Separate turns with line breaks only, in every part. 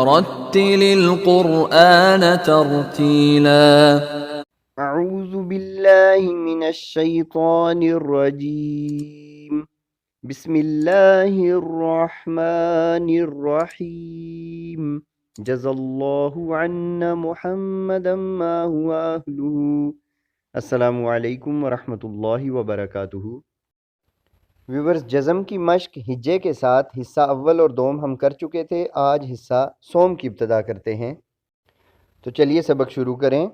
ورتل القرآن ترتیلا.
اعوذ باللہ من الشیطان الرجیم. بسم اللہ الرحمن الرحیم. جزا اللہ عنا محمدا ما هو اہلہ. السلام علیکم ورحمۃ اللہ وبرکاتہ. ویورز، جزم کی مشق ہجے کے ساتھ حصہ اول اور دوم ہم کر چکے تھے. آج حصہ سوم کی ابتدا کرتے ہیں. تو چلیے سبق شروع کریں.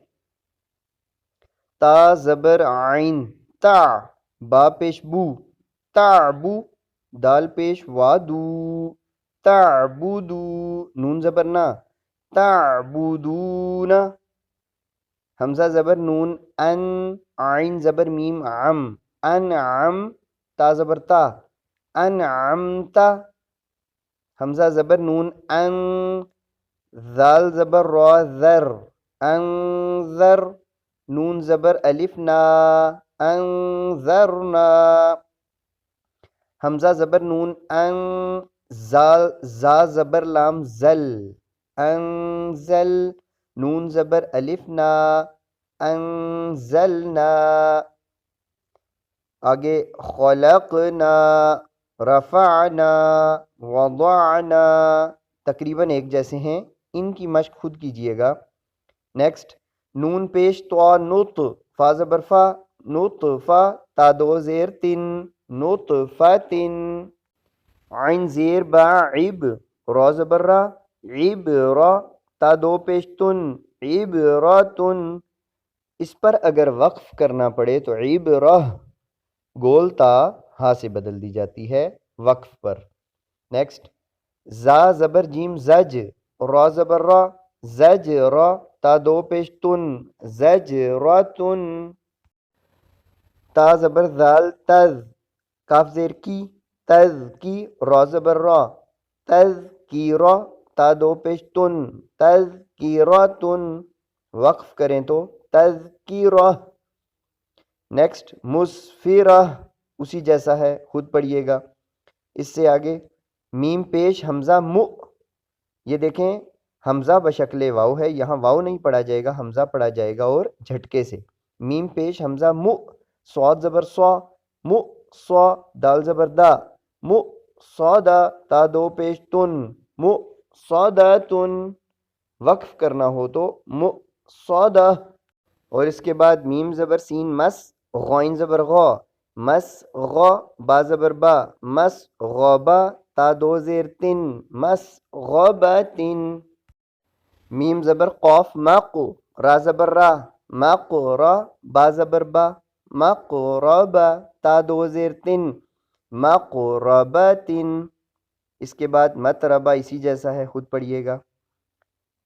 تا زبر عین تا، با پیش بو تعبو، دال پیش وادو تعبدو، نون زبر نا تعبدون، حمزہ زبر نون ان، عین زبر میم عم انعم، تا زبر تا انعمتا، حمزہ زبر نون ان، ذال زبر را ذر انذر، نون زبر الف نا انذرنا، حمزہ زبر نون ان، زا زبر لام زل انزل، نون زبر الف نا انزلنا. آگے خلقنا، رفعنا، وضعنا، تقریباً ایک جیسے ہیں. ان کی مشق خود کیجئے گا. نیکسٹ، نون پیش تو نط، فا زبر فا نطفا، تا دو زیر تن نطفتن، عین زیر با عب، را زبر را عبرا، تا دو پیش تن عبراتن. اس پر اگر وقف کرنا پڑے تو عبرہ گول تا ہا سے بدل دی جاتی ہے وقف پر. نیکسٹ، زا زبر جیم زج، را زبر را زج را، تا دو پیش تن زج راتن، تا زبر ذال تز، کاف زیر کی تز کی، را زبر را تز کی را، تا دو پیش تن تز کی راتن، وقف کریں تو تز کی را. نیکسٹ، مسفرہ، اسی جیسا ہے، خود پڑھیے گا. اس سے آگے میم پیش حمزہ مو، یہ دیکھیں حمزہ بشکل واؤ ہے، یہاں واؤ نہیں پڑھا جائے گا، حمزہ پڑھا جائے گا اور جھٹکے سے. میم پیش حمزہ مو، صاد زبر سوا مو سوا، دال زبر دا مو سودا، تا دو پیش تن مو سوداتن، وقف کرنا ہو تو مو سودا. اور اس کے بعد میم زبر سین مس، غائن زبر غا مس غا، با زبر با مس غابا، تا دو زیر تن مس غابتن، میم زبر قاف مقو، را زبر را مقرا، با زبر با مقربا، تا دو زیر تن مقربتن. اس کے بعد متربا اسی جیسا ہے، خود پڑھیے گا.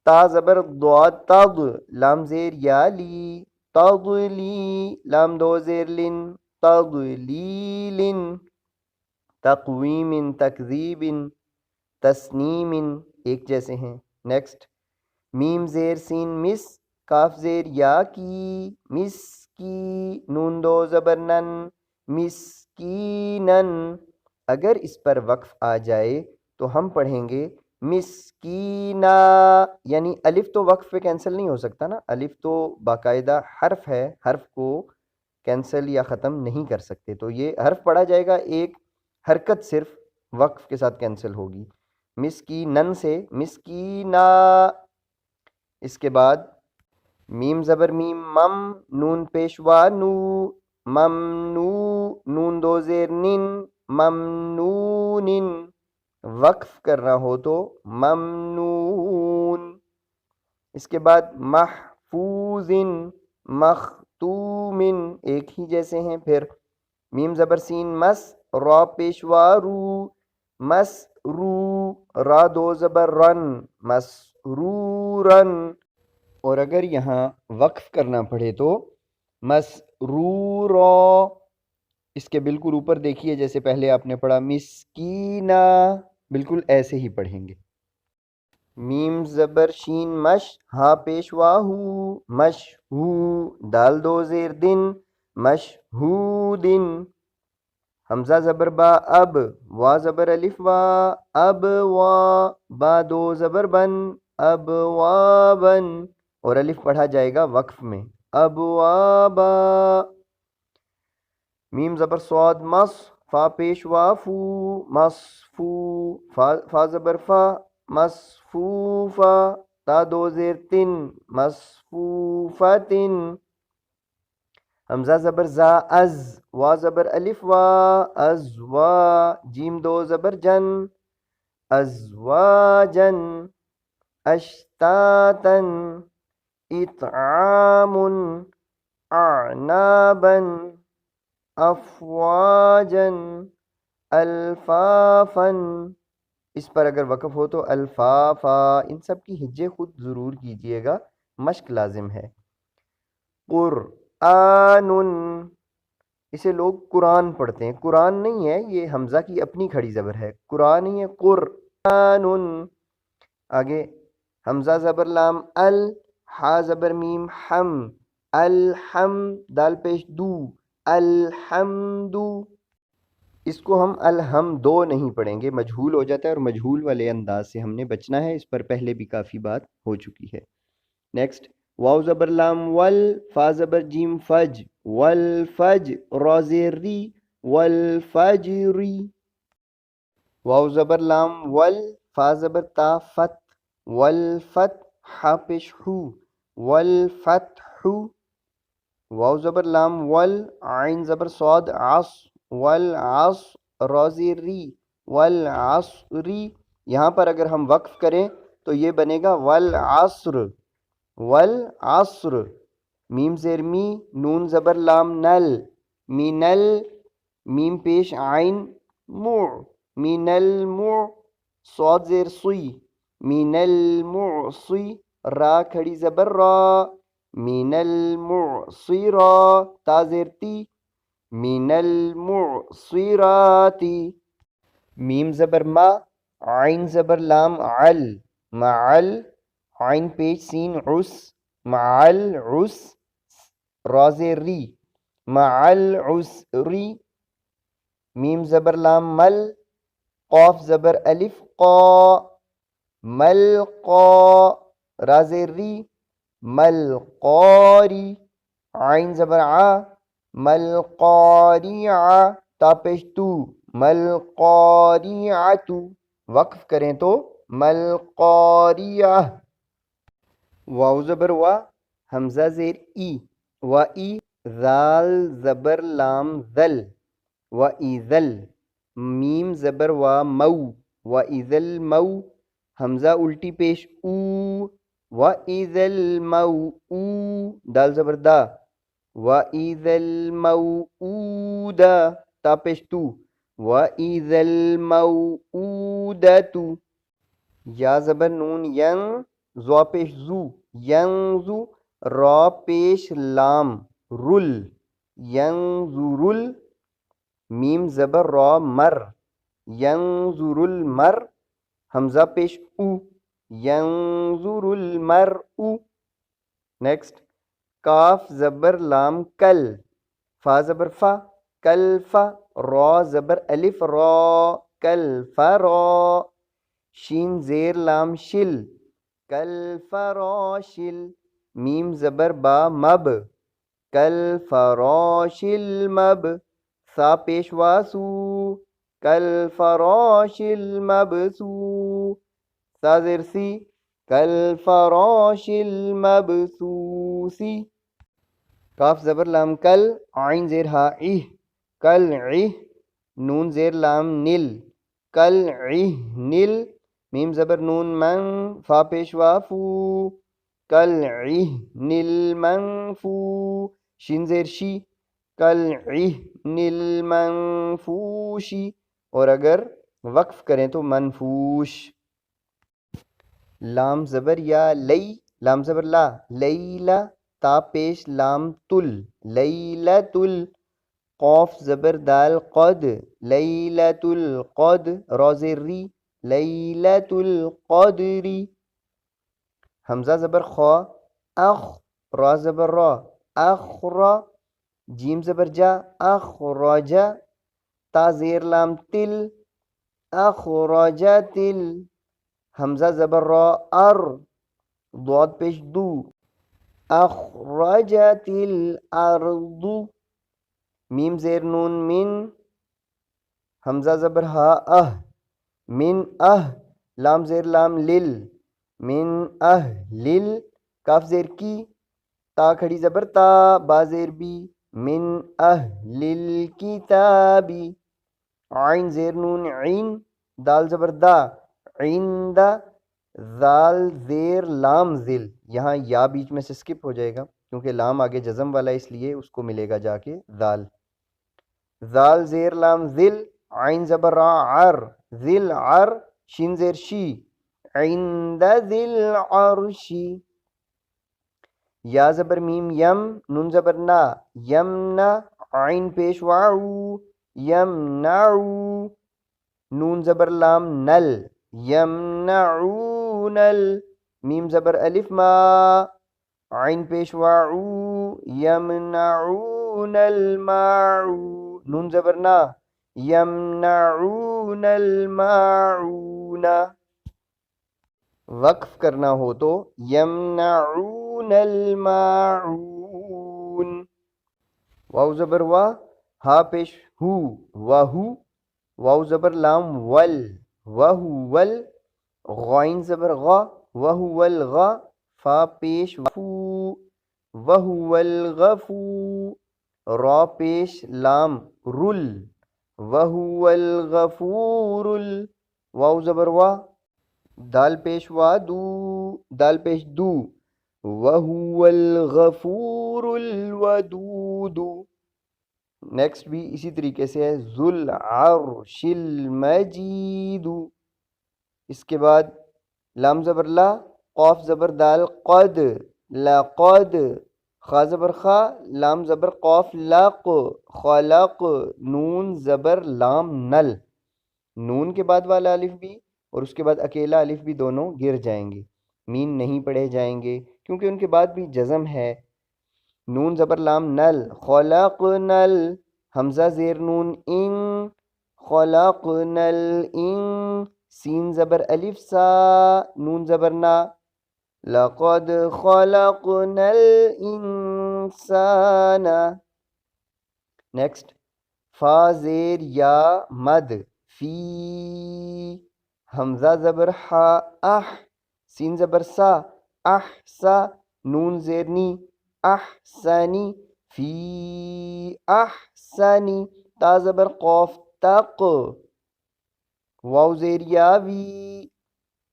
تا زبر ضاد تض، لام زیر یا لی تضلی، لام دو زیر لن تضلیلن، تقویم تکذیب تسنیم، ایک جیسے ہیں. نیکسٹ، میم زیر سین مس، کاف زیر یا کی مس کی، نون دو زبر نن مسکینن. اگر اس پر وقف آ جائے تو ہم پڑھیں گے مسکینہ، یعنی الف تو وقف پہ کینسل نہیں ہو سکتا نا، الف تو باقاعدہ حرف ہے، حرف کو کینسل یا ختم نہیں کر سکتے، تو یہ حرف پڑھا جائے گا، ایک حرکت صرف وقف کے ساتھ کینسل ہوگی. مسکینن سے مسکینہ. اس کے بعد میم زبر میم مم، نون پیشوا نو ممنو، نون دو زیر نن ممنونن، وقف کرنا ہو تو ممنون. اس کے بعد محفوظ مختوم، ایک ہی جیسے ہیں. پھر میم زبر سین مس، را پیشوا رو مس رو، را دو زبر رن مسرورن، اور اگر یہاں وقف کرنا پڑے تو مسرورا. اس کے بالکل اوپر دیکھیے جیسے پہلے آپ نے پڑھا مسکینہ، بالکل ایسے ہی پڑھیں گے. میم زبر شین مش، ہا پیشوا ہو مش ہو، دال دو زیر دن مشہودن، حمزہ زبر با اب، وا زبر الف وا، اب وا، با دو زبر بن، اب وا بن، اور الف پڑھا جائے گا وقف میں، اب وا با۔ میم زبر صاد مص، فا پیش وا فو، مصفو، فا زبر فا، مصفوفا، تا دو زیر تن، مصفوفتن۔ حمزہ زبر زا از، وا زبر الف وا، از وا، جیم دو زبر جن، ازواجن، اشتاتن، اطعام، اعنابا، افواجن، الفافن۔ اس پر اگر وقف ہو تو الفافا، ان سب کی ہجے خود ضرور کیجئے گا، مشق لازم ہے۔ قرآن، اسے لوگ قرآن پڑھتے ہیں، قرآن نہیں ہے، یہ حمزہ کی اپنی کھڑی زبر ہے، قرآن نہیں ہے، قرآن۔ آگے حمزہ زبر لام ال، ہا زبر میم ہم، الحم، دال پیش دو، الحمد۔ اس کو ہم الحمدو نہیں پڑھیں گے، مجہول ہو جاتا ہے، اور مجہول والے انداز سے ہم نے بچنا ہے، اس پر پہلے بھی کافی بات ہو چکی ہے۔ نیکسٹ واو زبر لام ول، فا زبر جیم فج، والفج، را زیر ری، والفجری۔ واو زبر لام ول، فا زبر تا فت، والفت، ہا پیش ہو، والفتح۔ واو زبر لام ول، عین زبر صاد عص، والعصر، را زیر ری، والعصری۔ یہاں پر اگر ہم وقف کریں تو یہ بنے گا والعصر، والعصر۔ میم زیر می، نون زبر لام نل، مینل، میم پیش عین مع، مین المع، صاد زیر صی، مین المعصی، را کھڑی زبر را، مین المعصرا، تا زیر تی، مین المعصراتی۔ میم زبر ما، عین زبر لام عل، معل، عین پیش سین عس، معل عس، را زیر ری، معل عسری۔ میم زبر لام مل، قاف زبر الف قا، ملقا، را زیر ری، ملقاری، عین زبر ع، ملقاریع، تا پیش تو، ملقاریعۃ۔ وقف کریں تو ملقاریہ۔ واو زبر وا، حمزہ زیر ای، و ای، ذال زبر لام ذل، و ایذل، میم زبر وا مو، و ایذل مو، حمزہ الٹی پیش او، و ایذل مو او، دال زبر دا، و ایذل موعودہ، تا پیش تو، و ایذل موعودۃ۔ یا زبر نون ین، زوا پیش زو، ینزو، را پیش لام رل، ینظرل، میم زبر را مر، ینظر المر، حمزہ پیش او، ینظر المرء۔ نیکسٹ کاف زبر لام کل، فا زبر فا، کل فا، را زبر الف را، کل فرا، شین زیر لام شل، کل فراشل، میم زبر با مب، کل فراش المب، سا پیش واسو، کل فراش المبسو، سا زیر سی، کل فراش المبسوسی۔ کاف زبر لام کل، عین زیر ہا اہ، کل عہ، نون زیر لام نل، کل عہ نل، میم زبر نون من، فا پیش وافو، کل عہ نل منفو، شین زیر شی، کل عہ نل منفوشی، اور اگر وقف کریں تو منفوش۔ لام زبر یا لئی، لام زبر لا، لیلا، تا پیش لام تل، لیلۃ ال، قاف زبر دال قد، لیلۃ القد، را زیر ری، لیلۃ القدری۔ حمزہ زبر خا، اخ، را زبر را، اخرا، جیم زبر جا، اخرجا، تا زیر لام تل، اخرجت ال، حمزہ زبر را ار، ضاد پیش دو، اخرجت الارض، میم زیر نون من، حمزہ زبر ہا اہ، من اہ، لام زیر لام لل، من اہ لل، کاف زیر کی، تا کھڑی زبر تا، با زیر بی، من اہل الکتابی، عین زیر نون عین، دال زبر دا، عند، ذال زیر لام ذل، یہاں یا بیچ میں سے سکپ ہو جائے گا کیونکہ لام آگے جزم والا، اس لیے اس کو ملے گا جا کے ذال، ذال زیر لام ذل، عین زبر را عر، ذل عر، شین زیر شی، عند ذل عرشی، یا زبر میم یم، نون زبر نا، یمنا، عین پیش وعو، یمنعو، نون زبر لام نل، یمنعون ال، میم زبر الف ما، عین پیش وعو، یمنعون الماعو، نون زبر نا، یمنعون الماعون، وقف کرنا ہو تو یمنعون الماعون، واو زبر وا، ہا پیش ہو، وہو، واو زبر لام ول، وہو ول، غائن زبر غا، وہو الغا، فا پیش فو، وہو الغفو، را پیش لام رل، وہو الغفور ال، واو زبر وا، دال پیش وا دو، دال پیش دو، وَهُوَ الْغَفُورُ الْوَدُودُ۔ نیکسٹ بھی اسی طریقے سے ہے، ذُو الْعَرْشِ الْمَجِيدُ۔ اس کے بعد لام زبر لا، قاف زبر دال قد، لقد، خا زبر خا، لام زبر قاف لق، خلق، نون زبر لام نل، نون کے بعد والا الف بھی اور اس کے بعد اکیلا الف بھی دونوں گر جائیں گے، مین نہیں پڑھے جائیں گے کیونکہ ان کے بعد بھی جزم ہے، نون زبر لام نل، خلقنا ال، حمزہ زیر نون ان، خلقنا الان، سین زبر الف سا، نون زبر نا، لقد خلقنا الانسان۔ نیکسٹ فا زیر یا مد، فی، حمزہ زبر حا اح، سین زبر سا، احسا، نون زیر نی، احسنی، فی احسنی، تا زبر قاف تق، واو زیر یا وی،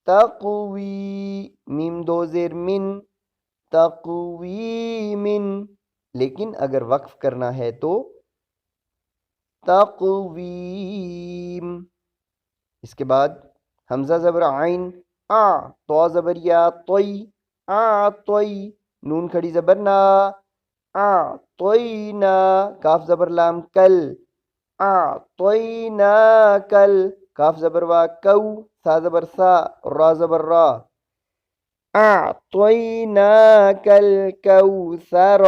تقوی، میم دو زیر من، تقوی من، لیکن اگر وقف کرنا ہے تو تقویم۔ اس کے بعد حمزہ زبر عین آ، تو زبر یا طوی، اعطی، نون کھڑی زبر نا، اعطینا، کاف زبر لام کل، اعطینا کل، کاف زبر وا کو، سا زبر سا، را زبر را، اعطینا کل کوثر۔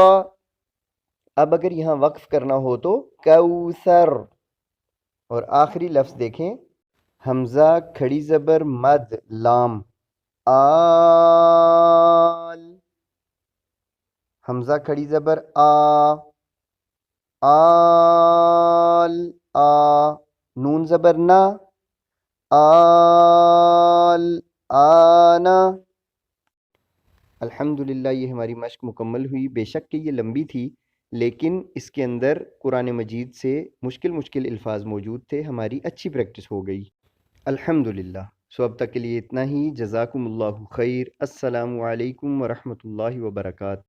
اب اگر یہاں وقف کرنا ہو تو کوثر۔ اور آخری لفظ دیکھیں، حمزہ کھڑی زبر مد لام آل، حمزہ کھڑی زبر آ، آل آ، نون زبر نا، آل آنا۔ الحمدللہ یہ ہماری مشق مکمل ہوئی، بے شک کہ یہ لمبی تھی لیکن اس کے اندر قرآن مجید سے مشکل الفاظ موجود تھے، ہماری اچھی پریکٹس ہو گئی الحمدللہ۔ سو اب تک کے لیے اتنا ہی، جزاکم اللہ خیر، السلام علیکم ورحمۃ اللہ وبرکاتہ۔